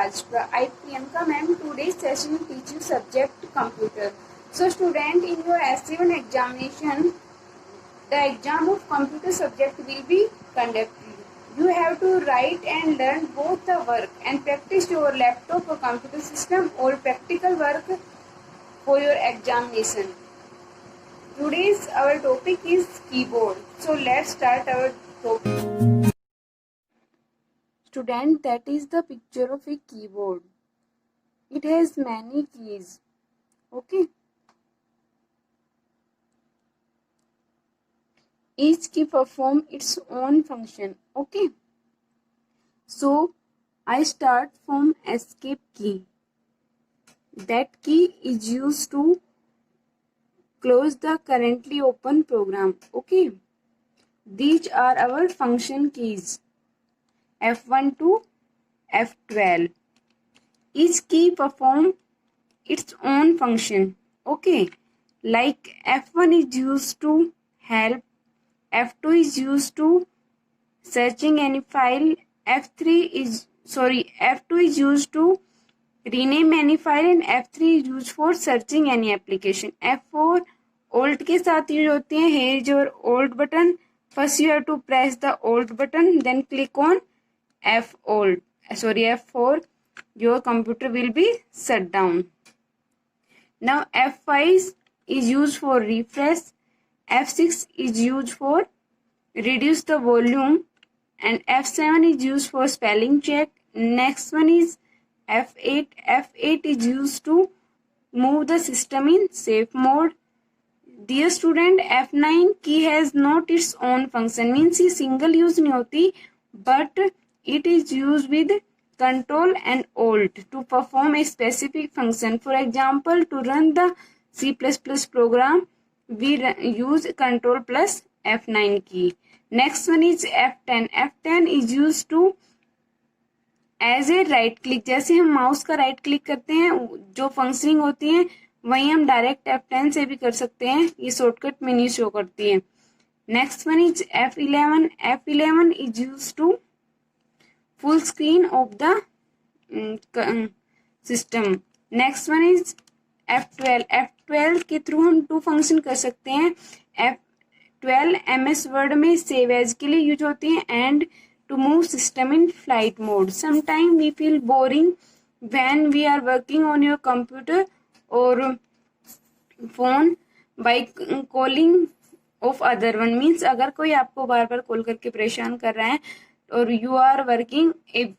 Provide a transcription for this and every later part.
Rajpura. I Priyanka ma'am. Today's session will teach you subject computer. So student, in your S7 examination, the exam of computer subject will be conducted. You have to write and learn both the work and practice your laptop or computer system or practical work for your examination. Today's our topic is keyboard. So let's start our topic. Student, that is the picture of a keyboard. It has many keys. Okay. Each key performs its own function. Okay. So I start from escape key. That key is used to close the currently open program. Okay. These are our function keys. F1 to F12. Each key performs its own function. Okay. Like F1 is used to help. F2 is used to searching any file. F2 is used to rename any file and F3 is used for searching any application. F4 Alt के साथ use होते हैं. Here is your Alt button. First you have to press the Alt button, then click on F4. Your computer will be shut down. Now F5 is used for refresh. F6 is used for reduce the volume and F7 is used for spelling check. Next one is F8. F8 is used to move the system in safe mode. Dear student, F9 key has not its own function, means ये single use नहीं होती, but it is used with Control and Alt to perform a specific function. For example, to run the C++ program, we use Control plus F9 key. Next one is F10. F10 is used to as a right click. जैसे हम mouse का right click करते हैं जो functioning होती है वही हम डायरेक्ट F10 से भी कर सकते हैं. ये शॉर्टकट मेन्यू शो करती है. Next one is F11. F11 is use to full screen of the system. Next one is F12. F12 के थ्रू हम टू फंक्शन कर सकते हैं. F12 MS वर्ड में सेव एज के लिए यूज होती है and to move system in flight mode. Sometimes we feel boring when we are working on your computer or phone by calling of other one. Means अगर कोई आपको बार बार call करके परेशान कर रहा है और you are working a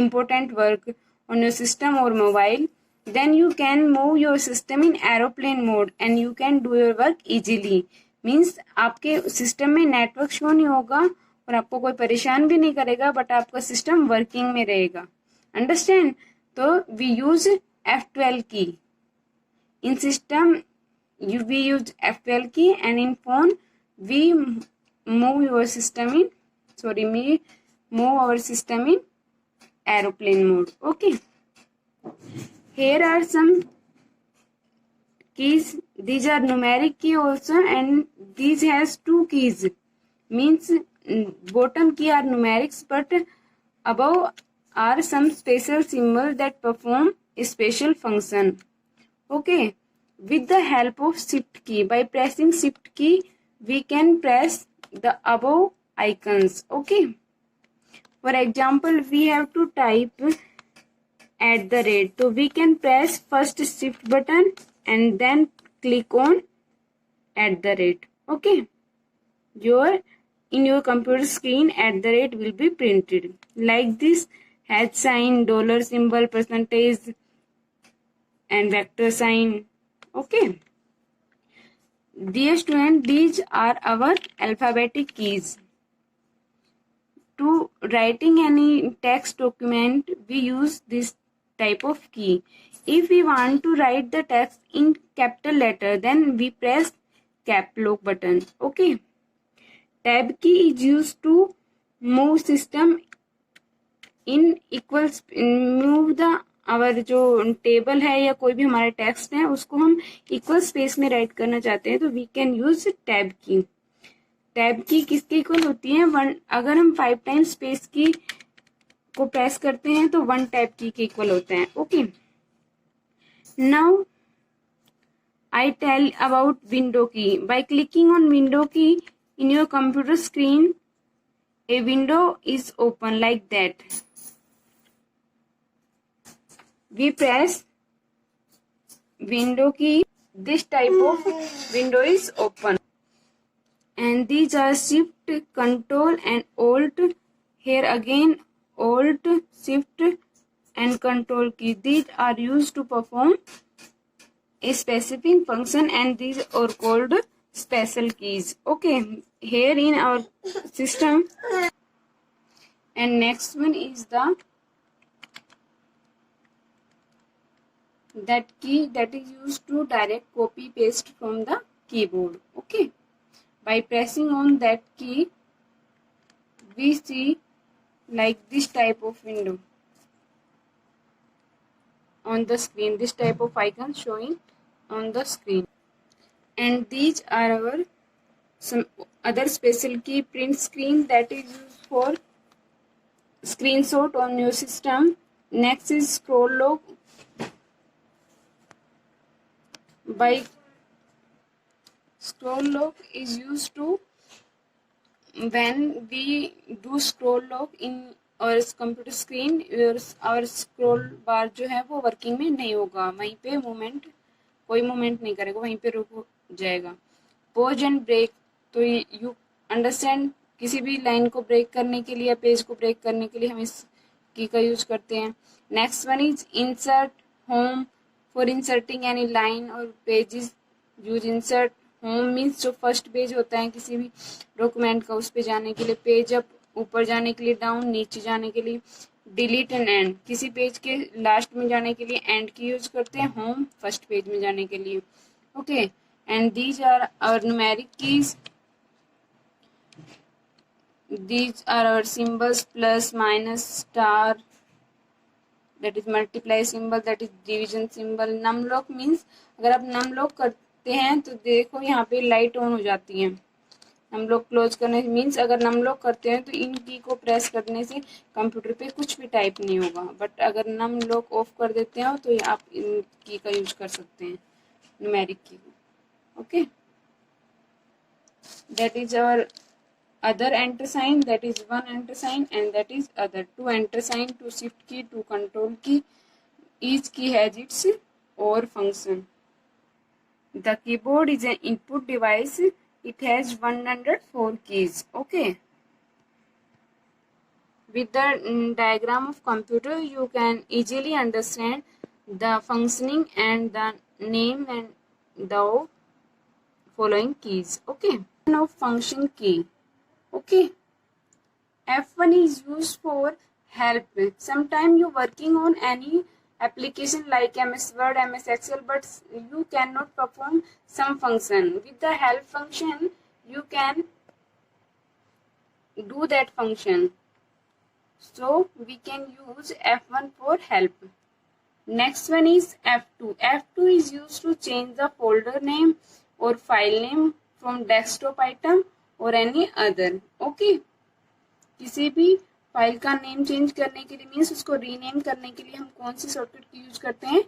important work on your system or mobile, then you can move your system in aeroplane mode and you can do your work easily. Means आपके सिस्टम में नेटवर्क शो नहीं होगा और आपको कोई परेशान भी नहीं करेगा, बट आपका सिस्टम वर्किंग में रहेगा. अंडरस्टैंड? तो वी यूज F12 की इन सिस्टम. वी यूज F12 की and in phone we move your system in move our system in aeroplane mode. Okay. Here are some keys. These are numeric key also and these has two keys. Means bottom key are numerics but above are some special symbols that perform a special function. Okay. With the help of shift key, by pressing shift key we can press the above icons. Okay. For example, we have to type @ so we can press first shift button and then click on @. Okay. In your computer screen @ will be printed like this: $sign, dollar symbol, percentage and vector sign. Okay. Dear student, these are our alphabetic keys. To writing any text document we use this type of key. If we want to write the text in capital letter, then we press cap lock button. Okay. Tab key is used to move system in equal move the our जो table है या कोई भी हमारा text है उसको हम equal space में राइट करना चाहते हैं तो वी कैन यूज टैब की. टैब की किसके इक्वल होती है? 1. अगर हम 5 टाइम्स स्पेस की को प्रेस करते हैं तो 1 टैब की के इक्वल होता है. Okay, now I tell about window key. By clicking on window key in your computer screen, a window is open like that. We press window key, this type of window is open. And these are Shift, Control and Alt. Here again Alt, Shift and Control key. These are used to perform a specific function and these are called special keys. Okay, here in our system. And next one is the that key that is used to direct copy paste from the keyboard. Okay, by pressing on that key we see like this type of window on the screen, this type of icon showing on the screen. And these are our some other special key. Print screen, that is used for screenshot on your system. Next is scroll lock. By scroll lock is used to when we do scroll lock in और computer screen, और scroll बार जो है वो working में नहीं होगा, वहीं पे मूवमेंट कोई मूवमेंट नहीं करेगा, वहीं पे रुक जाएगा. पॉज एंड ब्रेक, तो यू अंडरस्टैंड, किसी भी लाइन को ब्रेक करने के लिए या पेज को ब्रेक करने के लिए हम इस की का यूज करते हैं. Next one is insert home, for inserting any line और pages use insert home. Means जो फर्स्ट पेज होता है किसी भी डॉक्यूमेंट का, उस पे जाने के लिए. पेज अप, ऊपर जाने के लिए. डाउन, नीचे जाने के लिए. डिलीट एंड एंड, किसी पेज के लास्ट में जाने के लिए एंड की यूज करते हैं. होम, फर्स्ट पेज में जाने के लिए. Okay, and these are our numeric keys. These are our symbols: plus, minus, star, that is multiply symbol, that is division symbol. numlock means अगर आप numlock करते हैं तो देखो यहाँ पे लाइट ऑन हो जाती है. numlock क्लोज करने मीन्स अगर numlock करते हैं तो इन की को प्रेस करने से कंप्यूटर पे कुछ भी टाइप नहीं होगा. बट अगर numlock ऑफ कर देते हो तो आप इन की का यूज कर सकते हैं, numeric key. Okay, that is our other enter sign, that is one enter sign and that is other. Two enter sign, two shift key, two control key. Each key has its or function. The keyboard is an input device. It has 104 keys. Okay, with the diagram of computer you can easily understand the functioning and the name and the following keys. Okay, now function key. Okay, F1 is used for help. Sometimes you're working on any application like MS Word, MS Excel, but you cannot perform some function. With the help function, you can do that function. So we can use F1 for help. Next one is F2. F2 is used to change the folder name or file name from desktop item और any other. Okay, किसी भी file का name change करने के लिए means उसको rename करने के लिए हम कौन सी शॉर्टकट की यूज करते हैं?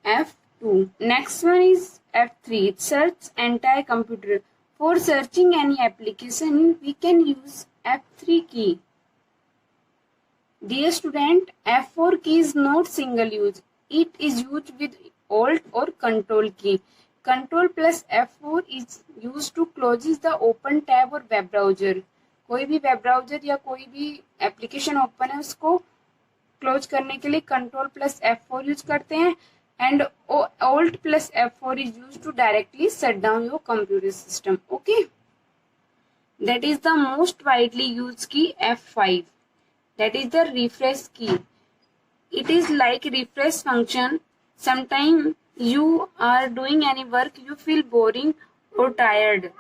F2. Next one is F3. Search entire computer. For searching any application we can use F3 key. Dear student, F4 key is not single use. It is use with Alt और control key. Control plus F4 is used to closes the open tab और web browser. कोई भी web browser या कोई भी application open है उसको close करने के लिए Control plus F4 यूज करते हैं. And Alt plus F4 is used to directly shut down your computer system. Okay, that is the most widely used key. F5, that is the refresh key. It is like refresh function. Sometimes you are doing any work, you feel boring or tired,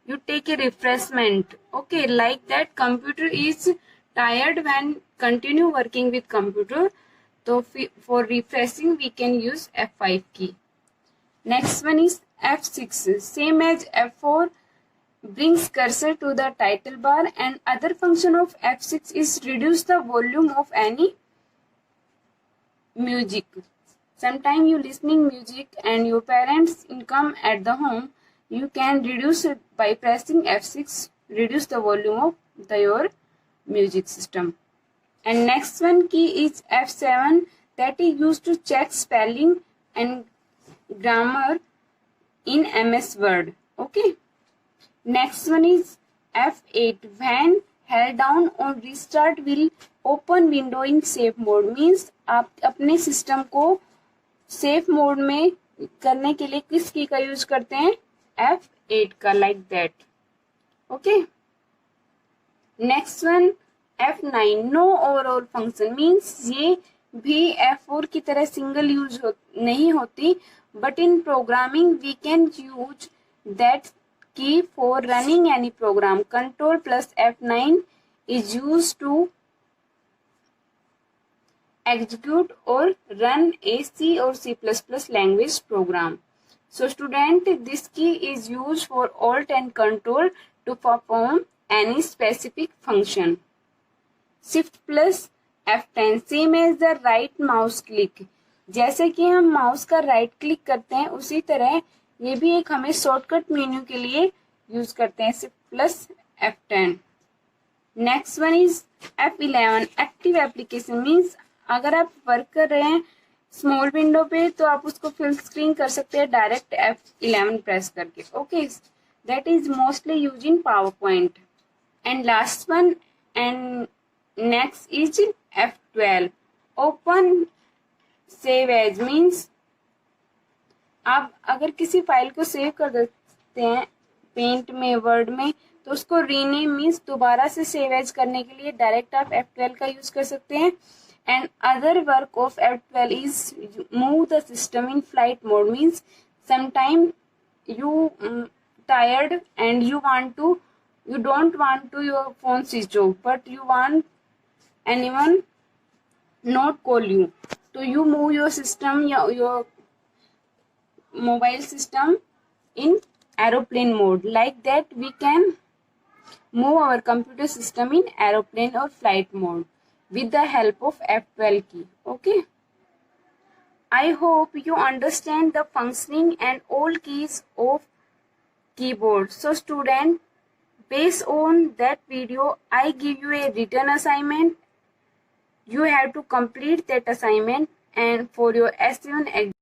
you take a refreshment. Okay, like that computer is tired when continue working with computer, so for refreshing we can use F5 key. Next one is F6. Same as F4, brings cursor to the title bar, and other function of F6 is reduce the volume of any music. Sometime you listening music and your parents income at the home, you can reduce it by pressing F6, reduce the volume of your music system. And next one key is F7, that is used to check spelling and grammar in MS Word. Okay. Next one is F8, when held down on restart will open window in safe mode, means आप अपने system को safe mode में करने के लिए किस की का यूज करते हैं? F8 का, like that. Okay. Next one F9, no overall function, means ये भी F4 की तरह सिंगल यूज नहीं होती, but in programming we can use that key for running any program. Control plus F9 is used to execute or run a C or C++ language program. So student, this key is used for Alt and Control to perform any specific function. Shift plus F10, same as the right mouse click. जैसे कि हम mouse का right click करते हैं, उसी तरह ये भी एक हमें शॉर्टकट मेन्यू के लिए यूज करते हैं. Shift plus F10. Next one is F11, active application, means अगर आप वर्क कर रहे हैं स्मॉल विंडो पे तो आप उसको फुल स्क्रीन कर सकते हैं डायरेक्ट F11 प्रेस करके. Okay, that is mostly use in PowerPoint. And last one and next is F12, open save as, means आप अगर किसी फाइल को सेव कर देते हैं पेंट में, वर्ड में, तो उसको रीनेम मीन्स दोबारा से सेव एज करने के लिए डायरेक्ट आप F12 का यूज कर सकते हैं. And other work of F12 is move the system in flight mode, means sometime you tired and you don't want to your phone switch off, but you want anyone not call you, so you move your system, your mobile system in aeroplane mode. Like that we can move our computer system in aeroplane or flight mode with the help of F12 key. Okay, I hope you understand the functioning and all keys of keyboard. So student, based on that video I give you a written assignment. You have to complete that assignment, and for your S7 exam